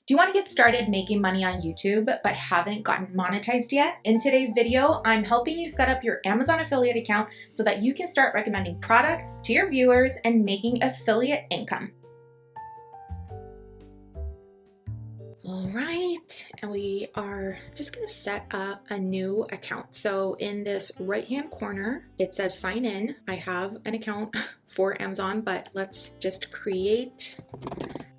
Do you want to get started making money on YouTube but haven't gotten monetized yet? In today's video, I'm helping you set up your Amazon affiliate account so that you can start recommending products to your viewers and making affiliate income. All right, and we are just going to set up a new account. So in this right-hand corner, it says sign in. I have an account for Amazon, but let's just create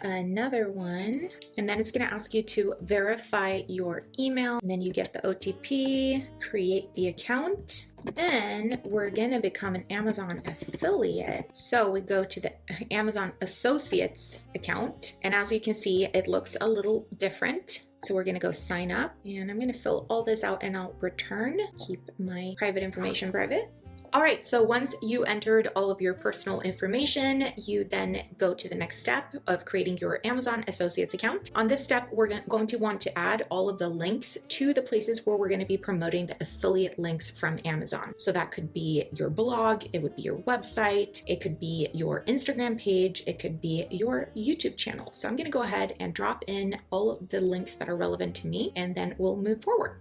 another one, and then it's going to ask you to verify your email, and then you get the OTP, create the account. Then we're going to become an Amazon affiliate. So we go to the Amazon Associates account, and as you can see, it looks a little different. So we're going to go sign up, and I'm going to fill all this out and I'll return. Keep my private information private. All right, so once you entered all of your personal information, you then go to the next step of creating your Amazon Associates account. On this step, we're going to want to add all of the links to the places where we're going to be promoting the affiliate links from Amazon. So that could be your blog, it would be your website, it could be your Instagram page, it could be your YouTube channel. So I'm going to go ahead and drop in all of the links that are relevant to me, and then we'll move forward.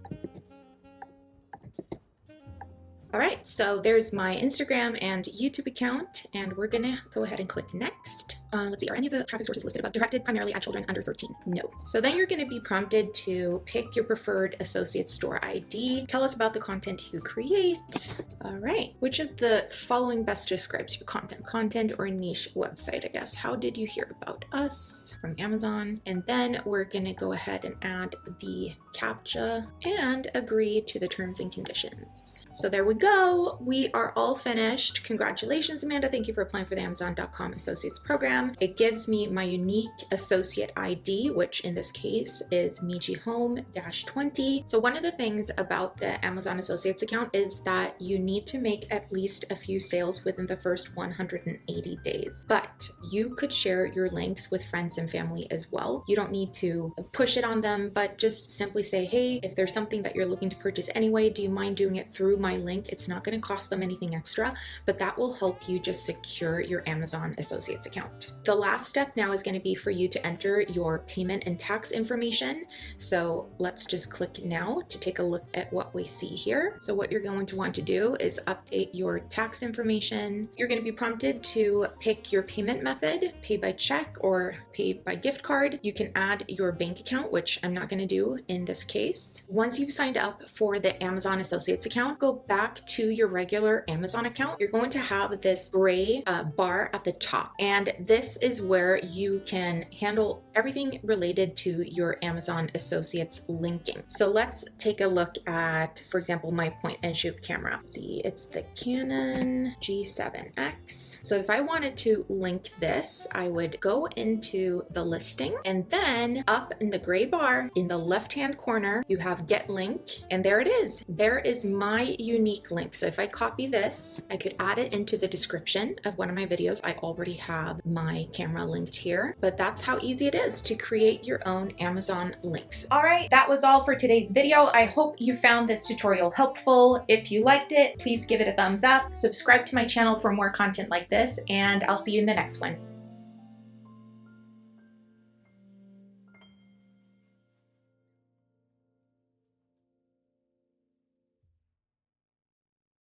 All right, so there's my Instagram and YouTube account, and we're gonna go ahead and click next. Let's see, are any of the traffic sources listed above directed primarily at children under 13? No. So then you're gonna be prompted to pick your preferred associate store ID. Tell us about the content you create. All right, which of the following best describes your content? Content or niche website, I guess. How did you hear about us? From Amazon. And then we're gonna go ahead and add the CAPTCHA and agree to the terms and conditions. So there we go. We are all finished. Congratulations, Amanda. Thank you for applying for the Amazon.com Associates program. It gives me my unique associate ID, which in this case is MijiHome-20. So one of the things about the Amazon Associates account is that you need to make at least a few sales within the first 180 days. But you could share your links with friends and family as well. You don't need to push it on them, but just simply say, hey, if there's something that you're looking to purchase anyway, do you mind doing it through my link? It's not going to cost them anything extra, but that will help you just secure your Amazon Associates account. The last step now is going to be for you to enter your payment and tax information. So let's just click now to take a look at what we see here. So what you're going to want to do is update your tax information. You're going to be prompted to pick your payment method, pay by check or pay by gift card. You can add your bank account, which I'm not going to do in this case. Once you've signed up for the Amazon Associates account, go back to your regular Amazon account. You're going to have this gray bar at the top, and this is where you can handle everything related to your Amazon Associates linking. So let's take a look at, for example, my point and shoot camera. See, it's the Canon G7X. So if I wanted to link this, I would go into the listing, and then up in the gray bar in the left-hand corner, you have Get Link, and there it is. There is my unique link. So if I copy this, I could add it into the description of one of my videos. I already have my camera linked here, but that's how easy it is to create your own Amazon links. All right, that was all for today's video. I hope you found this tutorial helpful. If you liked it, please give it a thumbs up, subscribe to my channel for more content like this, and I'll see you in the next one.